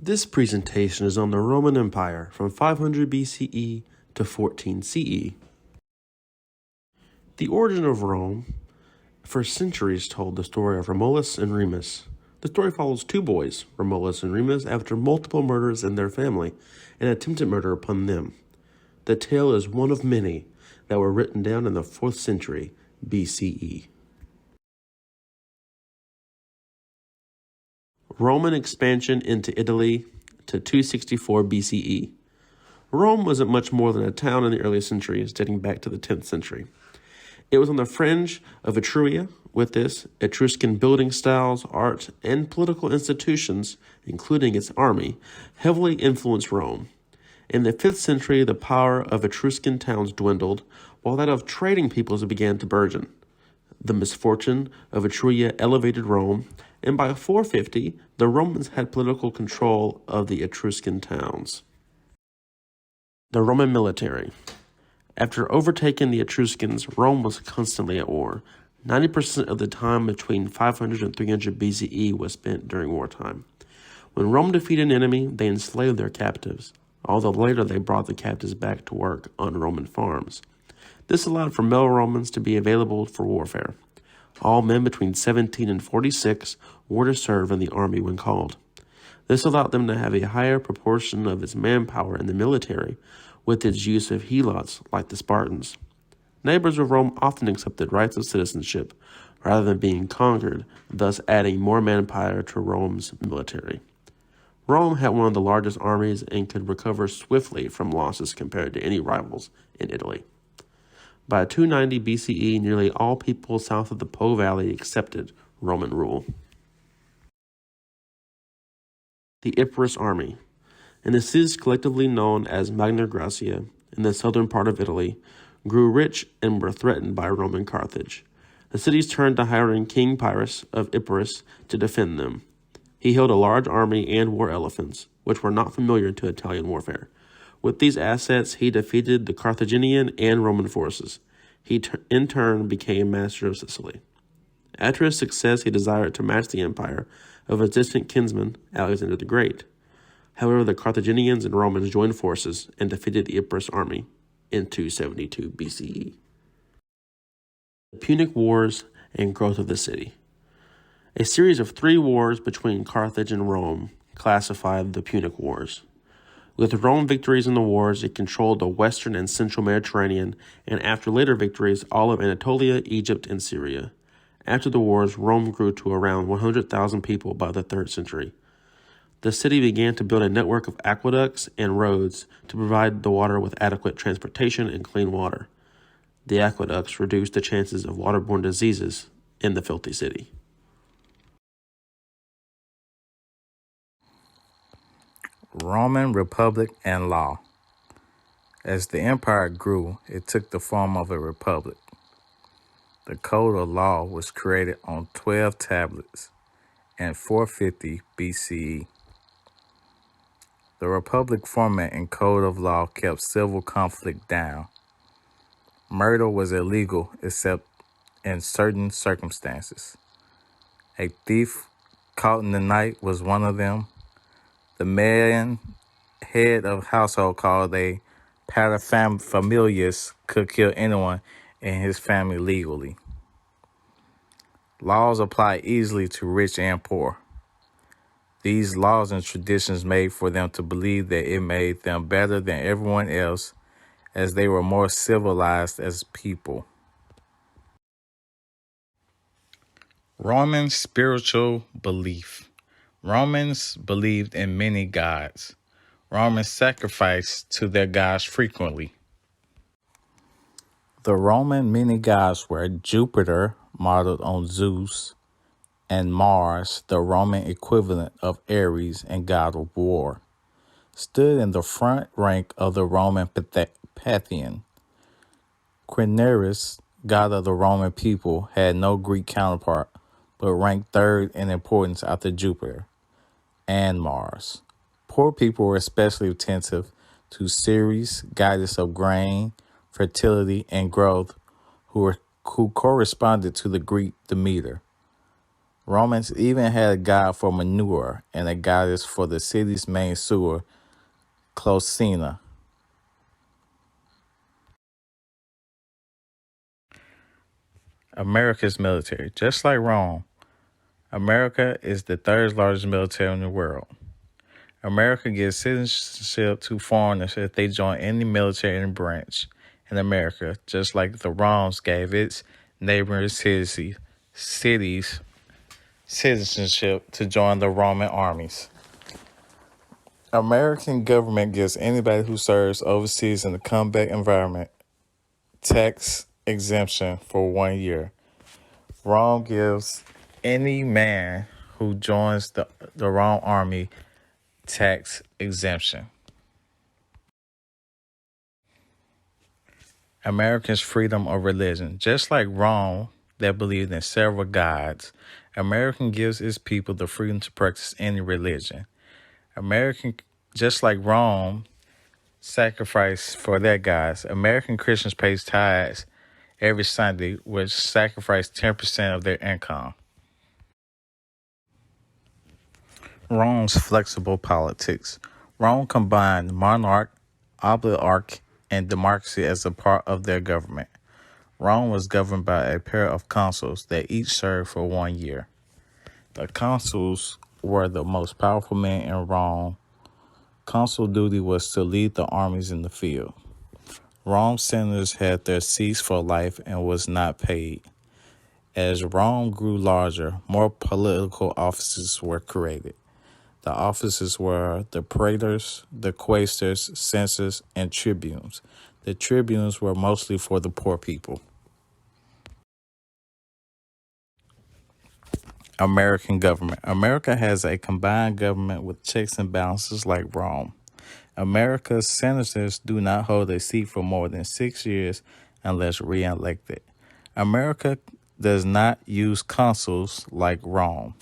This presentation is on the Roman Empire from 500 BCE to 14 CE. The origin of Rome for centuries told the story of Romulus and Remus. The story follows two boys, Romulus and Remus, after multiple murders in their family and attempted murder upon them. The tale is one of many that were written down in the 4th century BCE. Roman expansion into Italy to 264 BCE. Rome wasn't much more than a town in the early centuries, dating back to the 10th century. It was on the fringe of Etruria. With this, Etruscan building styles, art, and political institutions, including its army, heavily influenced Rome. In the 5th century, the power of Etruscan towns dwindled, while that of trading peoples began to burgeon. The misfortune of Etruria elevated Rome, and by 450, the Romans had political control of the Etruscan towns. The Roman military. After overtaking the Etruscans, Rome was constantly at war. 90% of the time between 500 and 300 BCE was spent during wartime. When Rome defeated an enemy, they enslaved their captives, although later they brought the captives back to work on Roman farms. This allowed for male Romans to be available for warfare. All men between 17 and 46 were to serve in the army when called. This allowed them to have a higher proportion of its manpower in the military, with its use of helots like the Spartans. Neighbors of Rome often accepted rights of citizenship rather than being conquered, thus adding more manpower to Rome's military. Rome had one of the largest armies and could recover swiftly from losses compared to any rivals in Italy. By 290 BCE, nearly all people south of the Po Valley accepted Roman rule. The Epirus army, and the cities collectively known as Magna Graecia in the southern part of Italy, grew rich and were threatened by Roman Carthage. The cities turned to hiring King Pyrrhus of Epirus to defend them. He held a large army and war elephants, which were not familiar to Italian warfare. With these assets, he defeated the Carthaginian and Roman forces. He in turn became master of Sicily. After his success, he desired to match the empire of his distant kinsman, Alexander the Great. However, the Carthaginians and Romans joined forces and defeated the Epirus army in 272 BCE. The Punic Wars and growth of the city. A series of 3 wars between Carthage and Rome classified the Punic Wars. With Rome victories in the wars, it controlled the western and central Mediterranean, and after later victories, all of Anatolia, Egypt, and Syria. After the wars, Rome grew to around 100,000 people by the 3rd century. The city began to build a network of aqueducts and roads to provide the water with adequate transportation and clean water. The aqueducts reduced the chances of waterborne diseases in the filthy city. Roman Republic and law. As the empire grew, it took the form of a republic. The code of law was created on 12 tablets in 450 BCE. The republic format and code of law kept civil conflict down. Murder was illegal except in certain circumstances. A thief caught in the night was one of them. The man, head of household called a paterfamilias, could kill anyone in his family legally. Laws apply easily to rich and poor. These laws and traditions made for them to believe that it made them better than everyone else, as they were more civilized as people. Roman spiritual belief. Romans believed in many gods. Romans sacrificed to their gods frequently. The Roman many gods were Jupiter, modeled on Zeus, and Mars, the Roman equivalent of Ares and god of war, stood in the front rank of the Roman pantheon. Quirinus, god of the Roman people, had no Greek counterpart, but ranked 3rd in importance after Jupiter and Mars. Poor people were especially attentive to Ceres, goddess of grain, fertility, and growth, who corresponded to the Greek Demeter. Romans even had a god for manure and a goddess for the city's main sewer, Closina. America's military. Just like Rome, America is the third largest military in the world. America gives citizenship to foreigners if they join any military branch in America, just like the Romans gave its neighboring cities citizenship to join the Roman armies. American government gives anybody who serves overseas in the combat environment tax exemption for 1 year. Rome gives any man who joins the Rome army tax exemption. Americans' freedom of religion. Just like Rome, that believed in several gods, American gives its people the freedom to practice any religion. Just like Rome, sacrifice for their gods. American Christians pay tithes every Sunday, which sacrifice 10% of their income. Rome's flexible politics. Rome combined monarch, oligarch, and democracy as a part of their government. Rome was governed by a pair of consuls that each served for 1 year. The consuls were the most powerful men in Rome. Consul duty was to lead the armies in the field. Rome senators had their seats for life and was not paid. As Rome grew larger, more political offices were created. The offices were the praetors, the quaestors, censors, and tribunes. The tribunes were mostly for the poor people. American government. America has a combined government with checks and balances like Rome. America's senators do not hold a seat for more than 6 years unless re-elected. America does not use consuls like Rome.